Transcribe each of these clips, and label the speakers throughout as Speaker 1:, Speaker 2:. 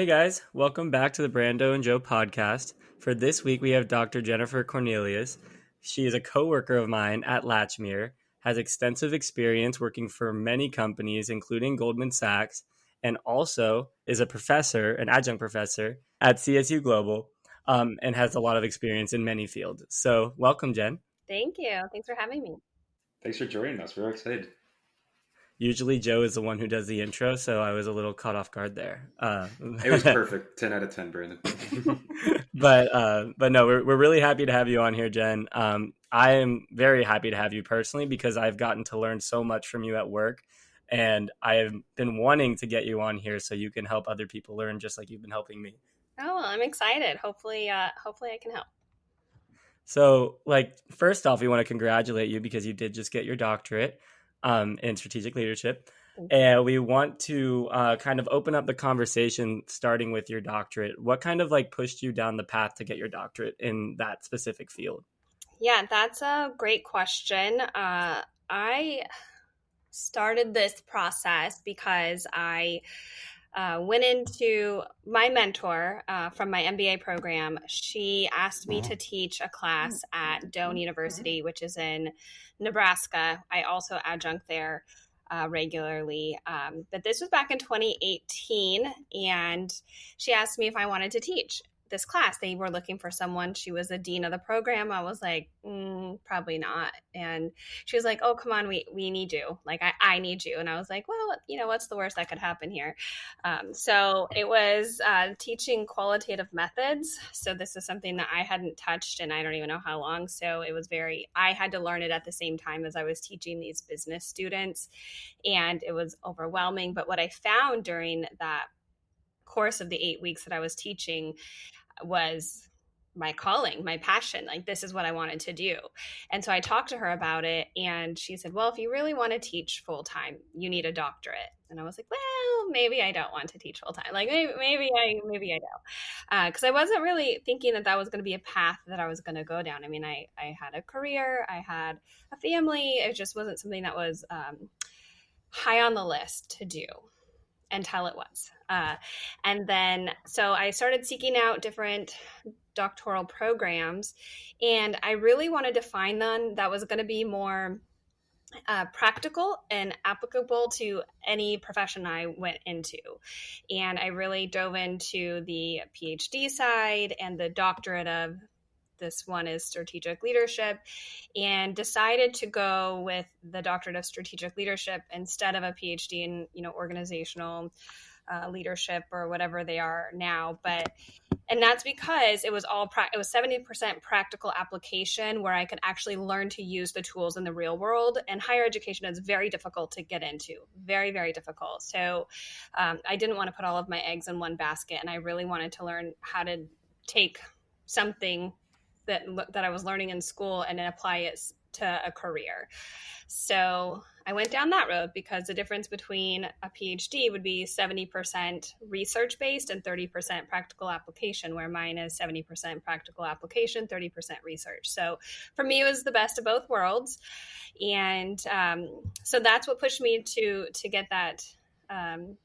Speaker 1: Hey guys, welcome back to the Brando and Joe podcast. For this week, we have Dr. Jenipher Cornelius. She is a coworker of mine at Latchmere, has extensive experience working for many companies, including Goldman Sachs, and also is a professor, an adjunct professor at CSU Global, and has a lot of experience in many fields. So welcome, Jen.
Speaker 2: Thank you. Thanks for having me.
Speaker 3: Thanks for joining us. We're excited.
Speaker 1: Usually Joe is the one who does the intro, so I was a little caught off guard there.
Speaker 3: It was perfect. 10 out of 10, Brandon.
Speaker 1: but no, we're really happy to have you on here, Jen. I am very happy to have you personally because I've gotten to learn so much from you at work, and I have been wanting to get you on here so you can help other people learn just like you've been helping me.
Speaker 2: Oh, well, I'm excited. Hopefully I can help.
Speaker 1: So, first off, we want to congratulate you because you did just get your doctorate in strategic leadership. And we want to kind of open up the conversation starting with your doctorate. What kind of pushed you down the path to get your doctorate in that specific field?
Speaker 2: Yeah, that's a great question. I started this process because I went into my mentor from my MBA program. She asked me to teach a class at Goldman University, which is in Nebraska. I also adjunct there regularly. But this was back in 2018, and she asked me if I wanted to teach this class. They were looking for someone. She was the dean of the program. I was like, probably not. And she was like, oh, come on, we need you. I need you. And I was like, well, what's the worst that could happen here? So it was teaching qualitative methods. So this is something that I hadn't touched and I don't even know how long. So it was I had to learn it at the same time as I was teaching these business students, and it was overwhelming. But what I found during that course of the 8 weeks that I was teaching was my calling, my passion. This is what I wanted to do. And so I talked to her about it, and she said, well, if you really want to teach full time, you need a doctorate. And I was like, well, maybe I don't want to teach full time. Maybe I don't. Because I wasn't really thinking that was going to be a path that I was going to go down. I mean, I had a career, I had a family. It just wasn't something that was high on the list to do until it was. And then, so I started seeking out different doctoral programs, and I really wanted to find one that was going to be more practical and applicable to any profession I went into. And I really dove into the PhD side and the doctorate of this one is strategic leadership, and decided to go with the doctorate of strategic leadership instead of a PhD in, organizational leadership or whatever they are now. And that's because it was 70% practical application where I could actually learn to use the tools in the real world. And higher education is very difficult to get into, very, very difficult. So I didn't want to put all of my eggs in one basket, and I really wanted to learn how to take something that I was learning in school and then apply it to a career. So I went down that road because the difference between a PhD would be 70% research-based and 30% practical application, where mine is 70% practical application, 30% research. So for me, it was the best of both worlds. And so that's what pushed me to get that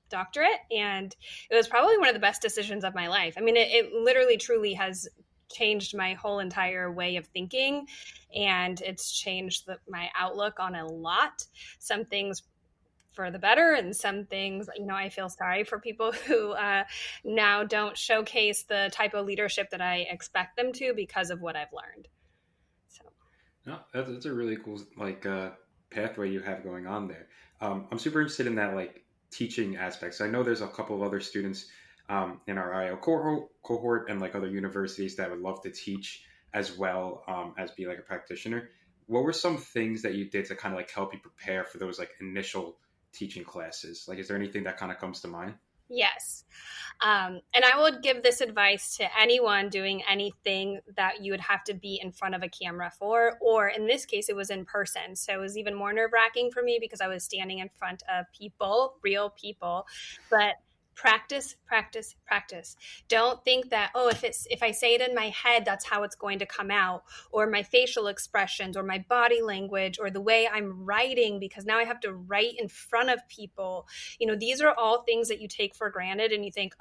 Speaker 2: doctorate. And it was probably one of the best decisions of my life. I mean, it literally, truly has changed my whole entire way of thinking, and it's changed my outlook on a lot. Some things for the better, and some things, I feel sorry for people who now don't showcase the type of leadership that I expect them to because of what I've learned. So,
Speaker 3: no, that's a really cool pathway you have going on there. I'm super interested in that teaching aspect. So I know there's a couple of other students in our IO cohort and other universities that would love to teach as well as be a practitioner. What were some things that you did to kind of help you prepare for those initial teaching classes? Is there anything that kind of comes to mind?
Speaker 2: Yes. And I would give this advice to anyone doing anything that you would have to be in front of a camera for, or in this case, it was in person. So it was even more nerve-wracking for me because I was standing in front of people, real people, but practice, practice, practice. Don't think that, if I say it in my head, that's how it's going to come out, or my facial expressions, or my body language, or the way I'm writing, because now I have to write in front of people. These are all things that you take for granted, and you think,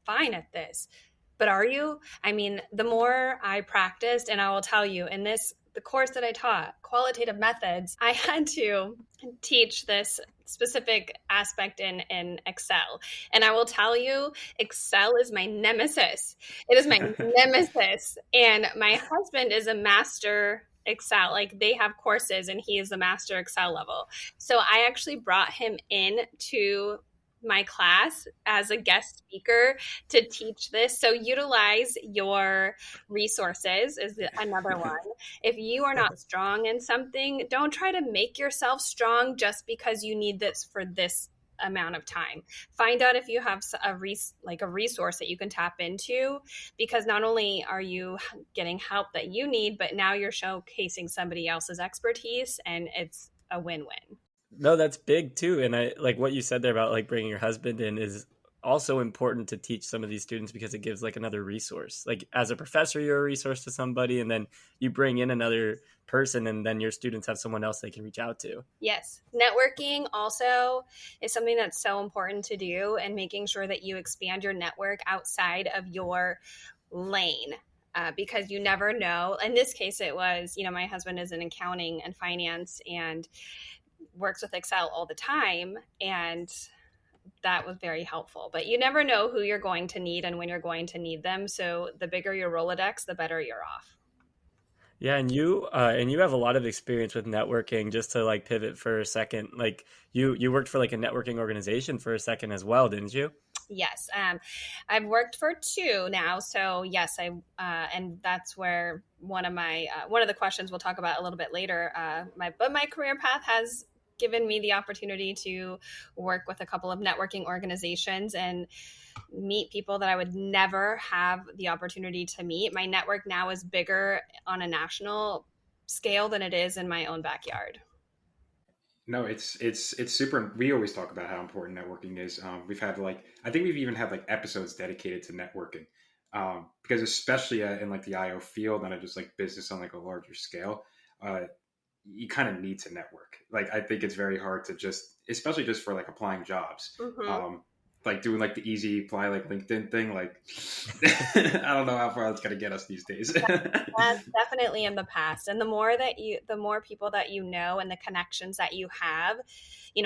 Speaker 2: fine at this. But are you? I mean, the more I practiced, and I will tell you, in the course that I taught, qualitative methods, I had to teach this specific aspect in Excel. And I will tell you, Excel is my nemesis. It is my nemesis. And my husband is a master Excel. Like, they have courses and he is the master Excel level. So I actually brought him in to my class as a guest speaker to teach this. So utilize your resources is another one. If you are not strong in something, don't try to make yourself strong just because you need this for this amount of time. Find out if you have a resource that you can tap into, because not only are you getting help that you need, but now you're showcasing somebody else's expertise, and it's a win-win.
Speaker 1: No, that's big too. And I like what you said there about like bringing your husband in is also important to teach some of these students, because it gives like another resource. Like as a professor, you're a resource to somebody, and then you bring in another person, and then your students have someone else they can reach out to.
Speaker 2: Yes. Networking also is something that's so important to do, and making sure that you expand your network outside of your lane. Because you never know. In this case, it was, my husband is in accounting and finance and works with Excel all the time, and that was very helpful. But you never know who you're going to need and when you're going to need them. So the bigger your Rolodex, the better you're off.
Speaker 1: Yeah, and you have a lot of experience with networking. Just to like pivot for a second, like you worked for like a networking organization for a second as well, didn't you?
Speaker 2: Yes, I've worked for 2 now. So yes, and that's where one of the questions we'll talk about a little bit later. My career path has given me the opportunity to work with a couple of networking organizations and meet people that I would never have the opportunity to meet. My network now is bigger on a national scale than it is in my own backyard.
Speaker 3: No, it's super. We always talk about how important networking is. We've had I think we've even had like episodes dedicated to networking, because especially in like the IO field and just like business on like a larger scale, you kind of need to network. Like I think it's very hard to especially just for like applying jobs.
Speaker 2: Mm-hmm.
Speaker 3: Like doing like the easy apply like LinkedIn thing, like I don't know how far that's gonna get us these days.
Speaker 2: That's definitely in the past. And the more people that you know and the connections that you have,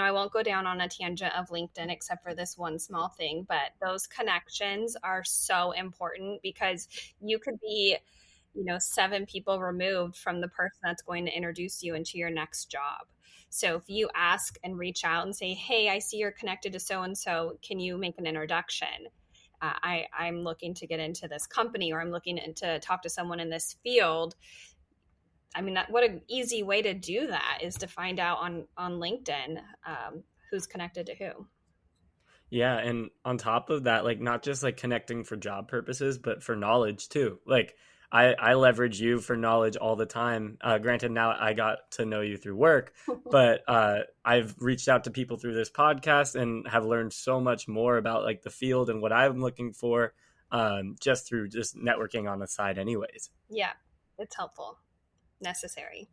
Speaker 2: I won't go down on a tangent of LinkedIn except for this one small thing, but those connections are so important, because you could be 7 people removed from the person that's going to introduce you into your next job. So if you ask and reach out and say, hey, I see you're connected to so-and-so, can you make an introduction? I'm looking to get into this company, or I'm looking to talk to someone in this field. I mean, what an easy way to do that is to find out on LinkedIn who's connected to who.
Speaker 1: Yeah, and on top of that, like not just like connecting for job purposes, but for knowledge too. Like I leverage you for knowledge all the time. Granted, now I got to know you through work, but I've reached out to people through this podcast and have learned so much more about like the field and what I'm looking for, just through just networking on the side anyways.
Speaker 2: Yeah, it's helpful, necessary.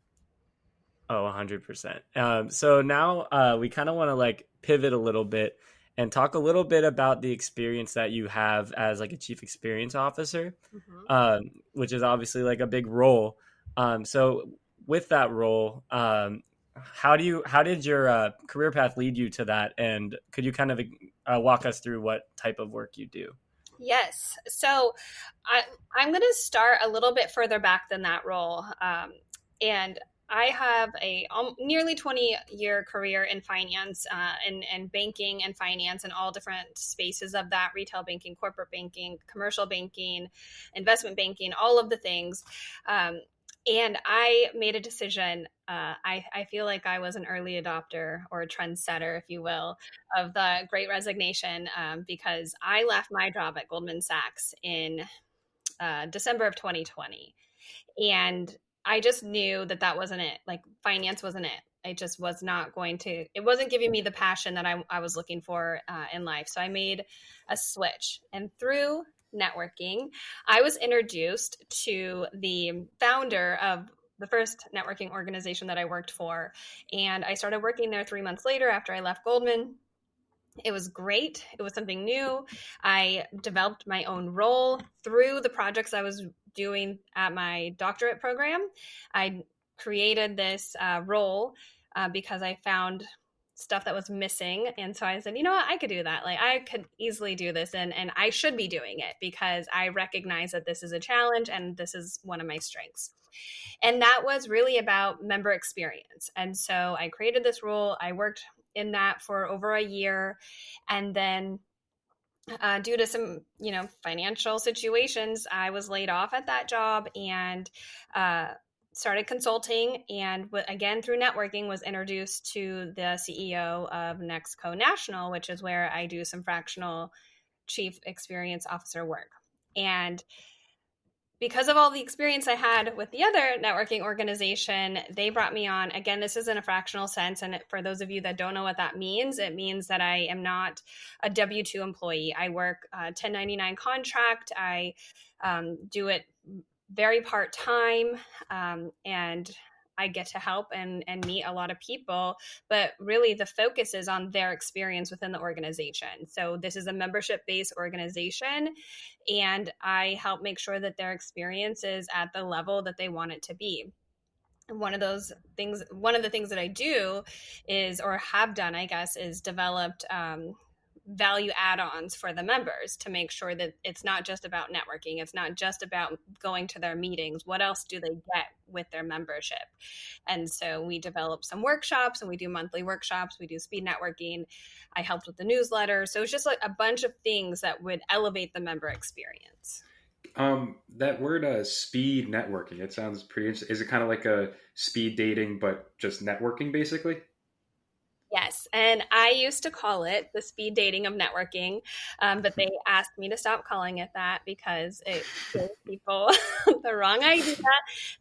Speaker 1: Oh, 100%. So now we kind of want to like pivot a little bit and talk a little bit about the experience that you have as like a chief experience officer, which is obviously like a big role. So with that role, how did your career path lead you to that? And could you kind of walk us through what type of work you do?
Speaker 2: Yes. So I'm going to start a little bit further back than that role. And I have a nearly 20-year career in finance, and banking and finance, and all different spaces of that: retail banking, corporate banking, commercial banking, investment banking, all of the things. And I made a decision. I feel like I was an early adopter, or a trendsetter, if you will, of the Great Resignation, because I left my job at Goldman Sachs in December of 2020. And I just knew that wasn't it. Like, finance wasn't it. It just was not it wasn't giving me the passion that I was looking for in life. So I made a switch. And through networking, I was introduced to the founder of the first networking organization that I worked for. And I started working there 3 months later after I left Goldman. It was great. It was something new. I developed my own role through the projects I was doing at my doctorate program. I created this role because I found stuff that was missing. And so I said, you know what, I could do that. Like I could easily do this and I should be doing it because I recognize that this is a challenge and this is one of my strengths. And that was really about member experience. And so I created this role. I worked in that for over a year. And then due to some, financial situations, I was laid off at that job and started consulting. And again, through networking, was introduced to the CEO of Nexco National, which is where I do some fractional chief experience officer work. And because of all the experience I had with the other networking organization, they brought me on. Again, this is in a fractional sense. And for those of you that don't know what that means, it means that I am not a W-2 employee. I work 1099 contract. I do it very part-time. And I get to help and meet a lot of people, but really the focus is on their experience within the organization. So this is a membership-based organization, and I help make sure that their experience is at the level that they want it to be. And one of the things that I do is, or have done, I guess, is developed value add-ons for the members to make sure that it's not just about networking. It's not just about going to their meetings. What else do they get with their membership? And so we develop some workshops, and we do monthly workshops. We do speed networking. I helped with the newsletter. So it's just like a bunch of things that would elevate the member experience.
Speaker 3: That word, speed networking, it sounds pretty interesting. Is it kind of like a speed dating, but just networking basically?
Speaker 2: Yes, and I used to call it the speed dating of networking, but they asked me to stop calling it that because it gives people the wrong idea.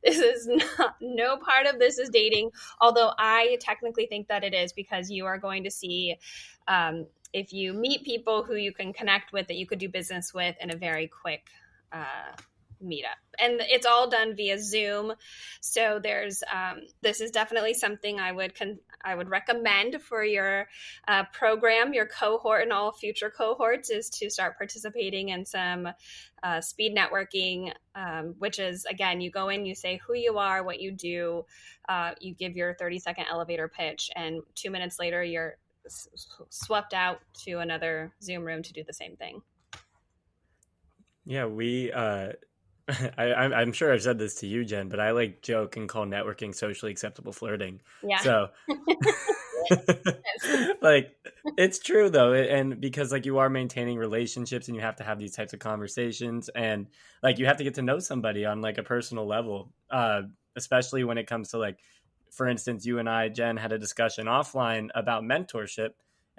Speaker 2: This is no part of this is dating, although I technically think that it is, because you are going to see if you meet people who you can connect with, that you could do business with in a very quick meetup. And it's all done via Zoom. So there's this is definitely something I would recommend for your program, your cohort, and all future cohorts, is to start participating in some speed networking, which is, again, you go in, you say who you are, what you do, you give your 30-second elevator pitch, and 2 minutes later you're swept out to another Zoom room to do the same thing.
Speaker 1: Yeah, I'm sure I've said this to you, Jen, but I like joke and call networking socially acceptable flirting.
Speaker 2: Yeah.
Speaker 1: So like, it's true though. And because like you are maintaining relationships and you have to have these types of conversations, and like you have to get to know somebody on like a personal level, especially when it comes to like, for instance, you and I, Jen, had a discussion offline about mentorship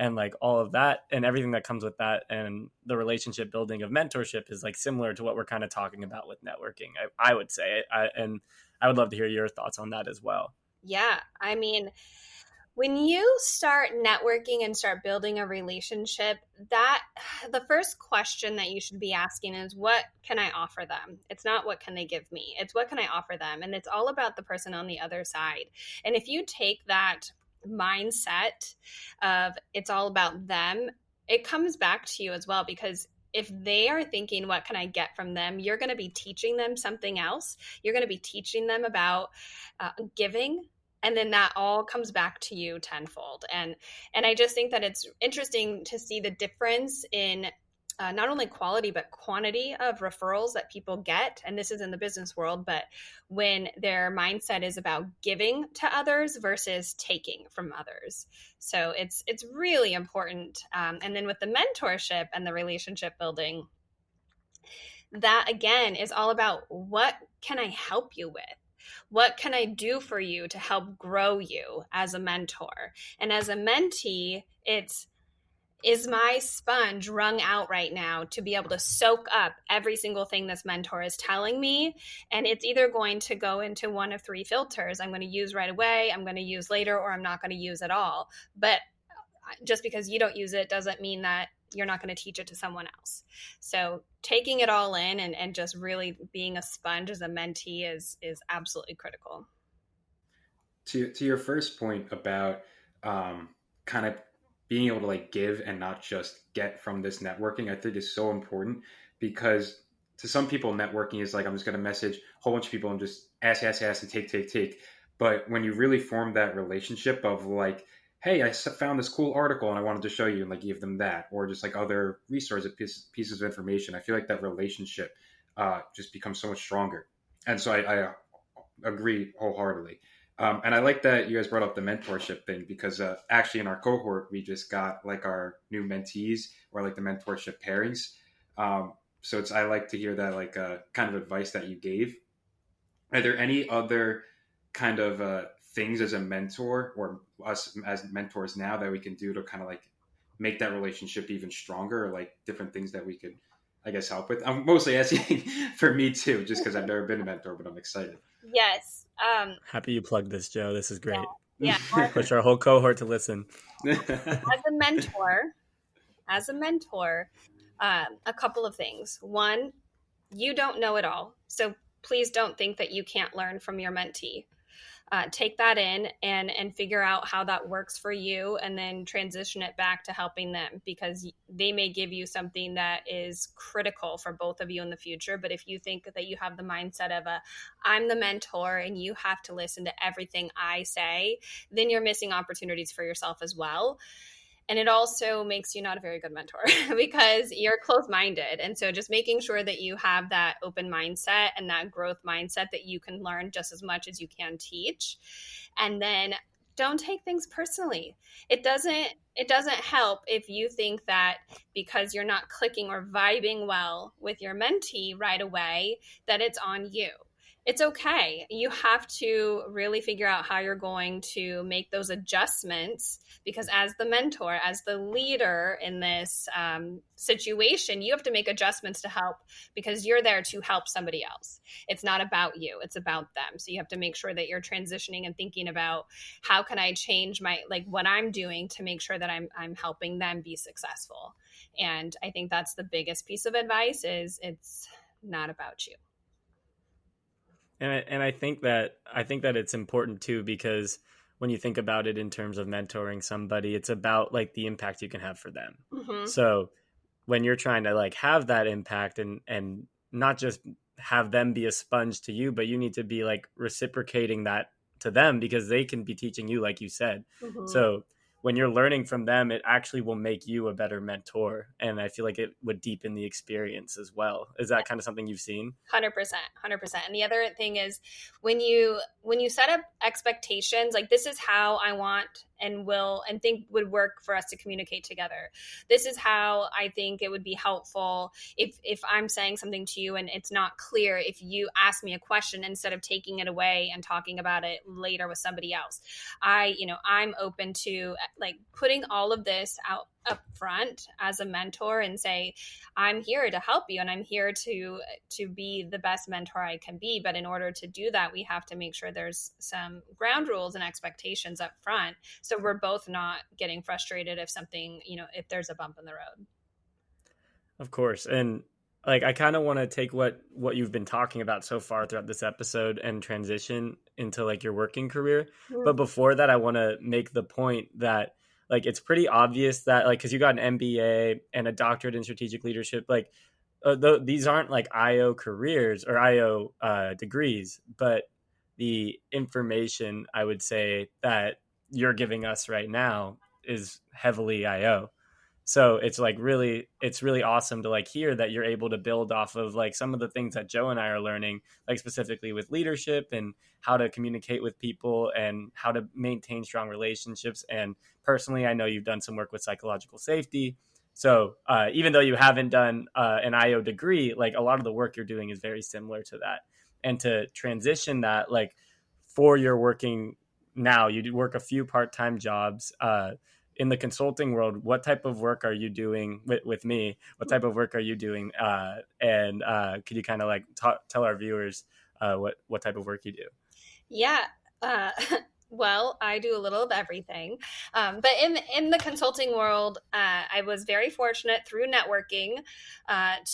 Speaker 1: and like all of that and everything that comes with that, and the relationship building of mentorship is like similar to what we're kind of talking about with networking, I would say. And I would love to hear your thoughts on that as well.
Speaker 2: Yeah, I mean, when you start networking and start building a relationship, that the first question that you should be asking is, what can I offer them? It's not what can they give me. It's what can I offer them? And it's all about the person on the other side. And if you take that mindset of it's all about them, it comes back to you as well, because if they are thinking, what can I get from them? You're going to be teaching them something else. You're going to be teaching them about giving, and then that all comes back to you tenfold. And I just think that it's interesting to see the difference in not only quality but quantity of referrals that people get. And this is in the business world, but when their mindset is about giving to others versus taking from others. So it's really important. And then with the mentorship and the relationship building, that again is all about, what can I help you with? What can I do for you to help grow you as a mentor? And as a mentee, it's, is my sponge wrung out right now to be able to soak up every single thing this mentor is telling me? And it's either going to go into one of three filters. I'm going to use right away, I'm going to use later, or I'm not going to use at all. But just because you don't use it doesn't mean that you're not going to teach it to someone else. So taking it all in and just really being a sponge as a mentee is absolutely critical.
Speaker 3: To your first point about kind of being able to like give and not just get from this networking, I think is so important, because to some people, networking is like, I'm just going to message a whole bunch of people and just ask, and take. But when you really form that relationship of like, hey, I found this cool article and I wanted to show you, and like give them that, or just like other resources, pieces of information, I feel like that relationship just becomes so much stronger. And so I agree wholeheartedly. And I like that you guys brought up the mentorship thing, because actually in our cohort, we just got like our new mentees, or like the mentorship pairings. So I like to hear that like kind of advice that you gave. Are there any other kind of things as a mentor, or us as mentors now, that we can do to kind of like make that relationship even stronger, or like different things that we could, I guess, help with? I'm mostly asking for me too, just because I've never been a mentor, but I'm excited.
Speaker 2: Yes.
Speaker 1: Happy you plugged this, Joe. This is great.
Speaker 2: Yeah.
Speaker 1: Push our whole cohort to listen.
Speaker 2: As a mentor, a couple of things. One, you don't know it all. So please don't think that you can't learn from your mentee. Take that in and figure out how that works for you, and then transition it back to helping them, because they may give you something that is critical for both of you in the future. But if you think that you have the mindset of I'm the mentor and you have to listen to everything I say, then you're missing opportunities for yourself as well. And it also makes you not a very good mentor because you're closed-minded. And so just making sure that you have that open mindset and that growth mindset, that you can learn just as much as you can teach. And then don't take things personally. It doesn't help if you think that because you're not clicking or vibing well with your mentee right away, that it's on you. It's okay. You have to really figure out how you're going to make those adjustments, because as the mentor, as the leader in this situation, you have to make adjustments to help, because you're there to help somebody else. It's not about you, it's about them. So you have to make sure that you're transitioning and thinking about, how can I change what I'm doing to make sure that I'm helping them be successful. And I think that's the biggest piece of advice, is it's not about you.
Speaker 1: And I think that it's important too, because when you think about it in terms of mentoring somebody, it's about like the impact you can have for them.
Speaker 2: Mm-hmm.
Speaker 1: So when you're trying to like have that impact, and not just have them be a sponge to you, but you need to be like reciprocating that to them, because they can be teaching you, like you said.
Speaker 2: Mm-hmm.
Speaker 1: So when you're learning from them, it actually will make you a better mentor. And I feel like it would deepen the experience as well. Is that kind of something you've seen?
Speaker 2: 100%. And the other thing is, when you set up expectations, like, this is how I want and will and think would work for us to communicate together. This is how I think it would be helpful if I'm saying something to you and it's not clear, if you ask me a question instead of taking it away and talking about it later with somebody else. I'm open to like putting all of this out up front as a mentor, and say, I'm here to help you, and I'm here to be the best mentor I can be. But in order to do that, we have to make sure there's some ground rules and expectations up front, so we're both not getting frustrated if something, if there's a bump in the road.
Speaker 1: Of course. And like, I kind of want to take what you've been talking about so far throughout this episode and transition into like your working career. Mm-hmm. But before that, I want to make the point that like, it's pretty obvious that like, because you got an MBA and a doctorate in strategic leadership, like these aren't like IO careers or IO degrees, but the information, I would say, that you're giving us right now is heavily IO. So it's really awesome to like hear that you're able to build off of like some of the things that Joe and I are learning, like specifically with leadership and how to communicate with people and how to maintain strong relationships. And personally, I know you've done some work with psychological safety. So even though you haven't done an IO degree, like a lot of the work you're doing is very similar to that. And to transition that, like for your working now, you work a few part-time jobs, in the consulting world. What type of work are you doing with me? What type of work are you doing? And could you kind of like tell our viewers what type of work you do?
Speaker 2: Yeah. Well, I do a little of everything. But in the consulting world, I was very fortunate through networking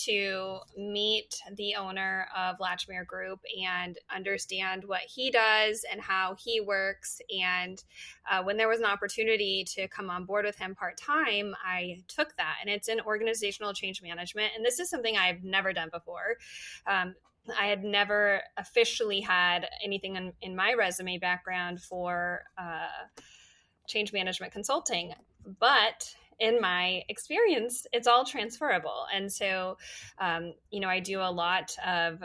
Speaker 2: to meet the owner of Latchmere Group and understand what he does and how he works. And when there was an opportunity to come on board with him part-time, I took that. And it's in organizational change management. And this is something I've never done before. I had never officially had anything in my resume background for change management consulting, but in my experience, it's all transferable. And so, I do a lot of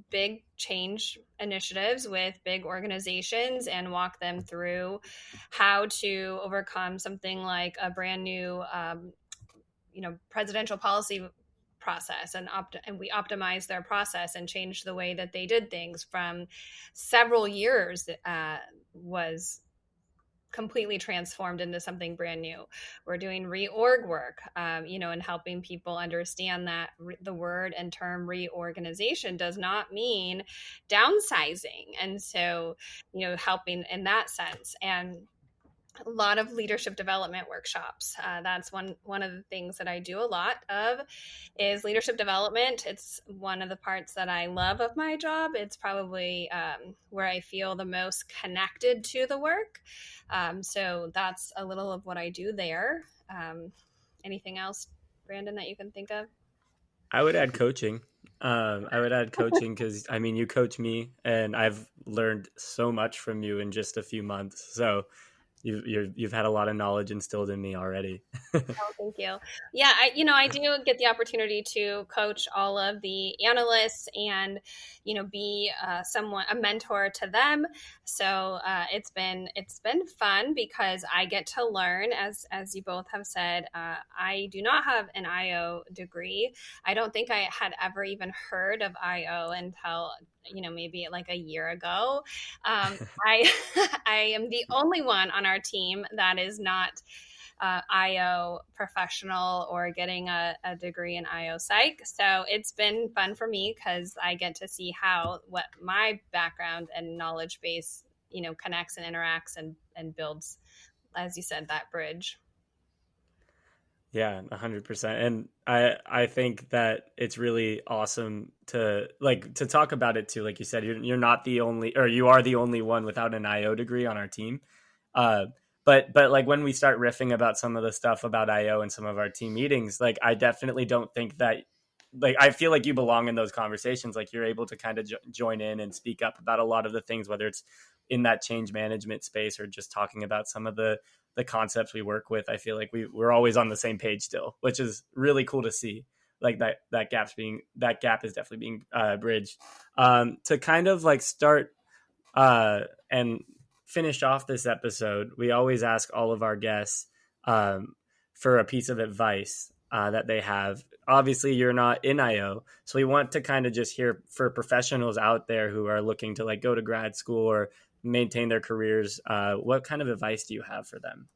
Speaker 2: big change initiatives with big organizations and walk them through how to overcome something like a brand new, presidential policy process, and we optimized their process and changed the way that they did things from several years was completely transformed into something brand new. We're doing reorg work, and helping people understand that the word and term reorganization does not mean downsizing. And so, helping in that sense. And a lot of leadership development workshops. That's one of the things that I do a lot of is leadership development. It's one of the parts that I love of my job. It's probably where I feel the most connected to the work. So that's a little of what I do there. Anything else, Brandon, that you can think of?
Speaker 1: I would add coaching. I would add coaching because, you coach me, and I've learned so much from you in just a few months. So you've had a lot of knowledge instilled in me already.
Speaker 2: Oh, thank you. Yeah, I do get the opportunity to coach all of the analysts and, be a mentor to them. So it's been fun because I get to learn, as you both have said. I do not have an IO degree. I don't think I had ever even heard of IO until maybe like a year ago. I I am the only one on our team that is not IO professional or getting a degree in IO psych. So it's been fun for me because I get to see what my background and knowledge base, connects and interacts and builds, as you said, that bridge.
Speaker 1: Yeah, 100%. And I think that it's really awesome to talk about it too. Like you said, you're not the only, or you are the only one without an IO degree on our team. But like when we start riffing about some of the stuff about IO and some of our team meetings, like I definitely don't think that, like, I feel like you belong in those conversations. Like you're able to kind of join in and speak up about a lot of the things, whether it's in that change management space or just talking about some of the concepts we work with. I feel like we're always on the same page still, which is really cool to see. Like that gap is definitely being bridged. To kind of like start and finish off this episode, we always ask all of our guests for a piece of advice that they have. Obviously, you're not in IO, so we want to kind of just hear for professionals out there who are looking to like go to grad school or maintain their careers. What kind of advice do you have for them?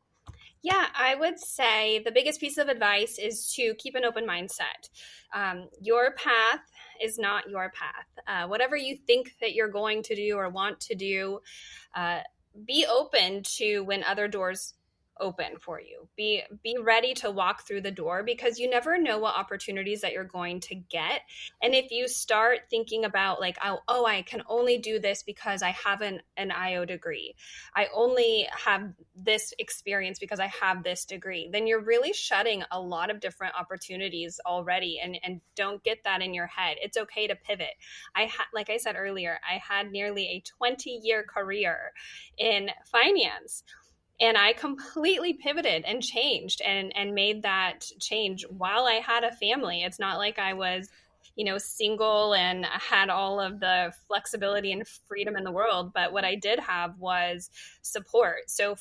Speaker 2: Yeah, I would say the biggest piece of advice is to keep an open mindset. Your path is not your path. Whatever you think that you're going to do or want to do, be open to when other doors open for you. Be ready to walk through the door because you never know what opportunities that you're going to get. And if you start thinking about like, oh, I can only do this because I have an IO degree. I only have this experience because I have this degree. Then you're really shutting a lot of different opportunities already, and don't get that in your head. It's okay to pivot. Like I said earlier, I had nearly a 20-year career in finance. And I completely pivoted and changed and made that change while I had a family. It's not like I was, single and had all of the flexibility and freedom in the world. But what I did have was support. So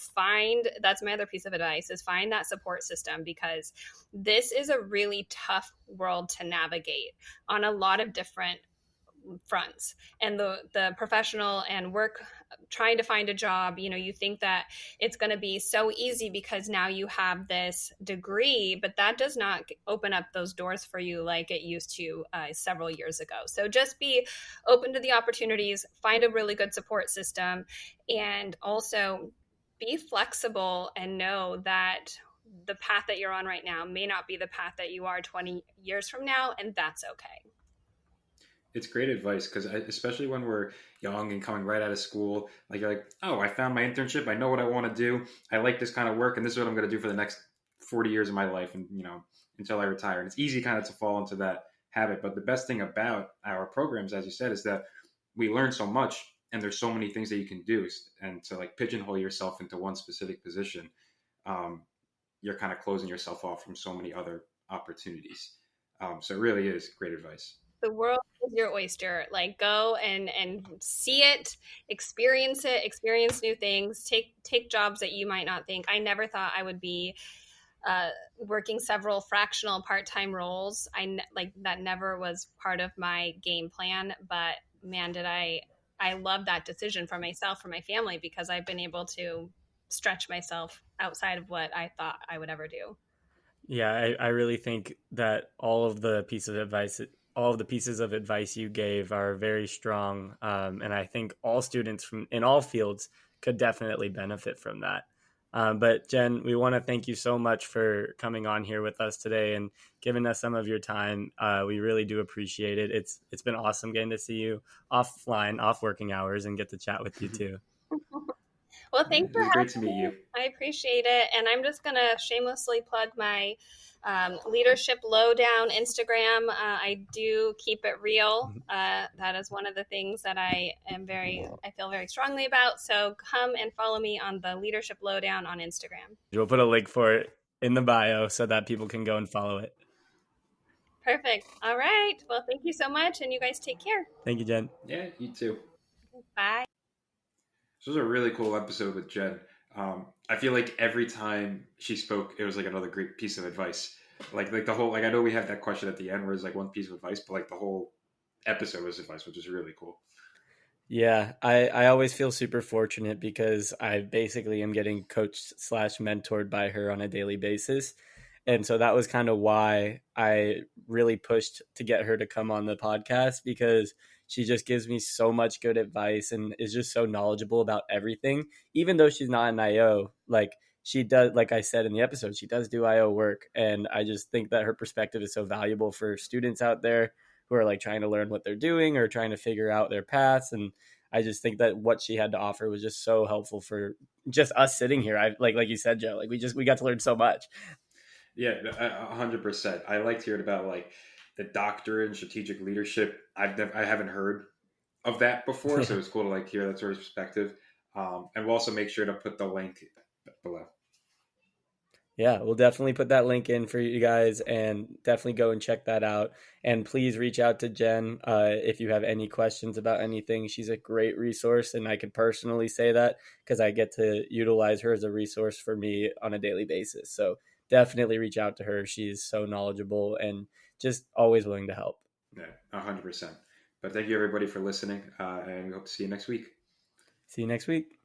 Speaker 2: that's my other piece of advice, is find that support system, because this is a really tough world to navigate on a lot of different fronts. And the professional and work trying to find a job, you think that it's going to be so easy because now you have this degree, but that does not open up those doors for you like it used to several years ago. So just be open to the opportunities, find a really good support system, and also be flexible and know that the path that you're on right now may not be the path that you are 20 years from now, and that's okay.
Speaker 3: It's great advice because especially when we're young and coming right out of school, like you're like, oh, I found my internship. I know what I want to do. I like this kind of work, and this is what I'm going to do for the next 40 years of my life, and until I retire. And it's easy kind of to fall into that habit. But the best thing about our programs, as you said, is that we learn so much, and there's so many things that you can do. And to like pigeonhole yourself into one specific position, um, you're kind of closing yourself off from so many other opportunities. So it really is great advice.
Speaker 2: The world is your oyster. Like, go and see it, experience new things, take jobs that you might not think. I never thought I would be working several fractional part-time roles. Like that never was part of my game plan, but man, did I love that decision for myself, for my family, because I've been able to stretch myself outside of what I thought I would ever do.
Speaker 1: Yeah, I really think that all of the pieces of advice you gave are very strong, and I think all students from in all fields could definitely benefit from that. But Jen, we want to thank you so much for coming on here with us today and giving us some of your time. We really do appreciate it. It's been awesome getting to see you offline, off working hours, and get to chat with you too.
Speaker 2: Well, thanks for
Speaker 3: It was great to
Speaker 2: having
Speaker 3: meet you.
Speaker 2: I appreciate it. And I'm just going to shamelessly plug my Leadership Lowdown Instagram. I do keep it real. That is one of the things that I feel very strongly about. So come and follow me on the Leadership Lowdown on Instagram.
Speaker 1: We'll put a link for it in the bio so that people can go and follow it.
Speaker 2: Perfect. All right. Well, thank you so much. And you guys take care.
Speaker 1: Thank you, Jen.
Speaker 3: Yeah, you too.
Speaker 2: Bye.
Speaker 3: This was a really cool episode with Jen. I feel like every time she spoke, it was like another great piece of advice. Like the whole, like I know we had that question at the end where it's like one piece of advice, but like the whole episode was advice, which is really cool.
Speaker 1: Yeah, I always feel super fortunate because I basically am getting coached / mentored by her on a daily basis. And so that was kind of why I really pushed to get her to come on the podcast, because she just gives me so much good advice and is just so knowledgeable about everything. Even though she's not an IO, like she does, like I said in the episode, she does do IO work. And I just think that her perspective is so valuable for students out there who are like trying to learn what they're doing or trying to figure out their paths. And I just think that what she had to offer was just so helpful for just us sitting here. I like you said, Joe, like we got to learn so much.
Speaker 3: Yeah, 100%. I liked hearing about like the doctorate in strategic leadership. I haven't heard of that before, so it's cool to like hear that sort of perspective. And we'll also make sure to put the link below.
Speaker 1: Yeah, we'll definitely put that link in for you guys, and definitely go and check that out. And please reach out to Jen if you have any questions about anything. She's a great resource, and I can personally say that because I get to utilize her as a resource for me on a daily basis. So definitely reach out to her. She's so knowledgeable and just always willing to help.
Speaker 3: Yeah, 100%. But thank you everybody for listening, and we hope to see you next week.
Speaker 1: See you next week.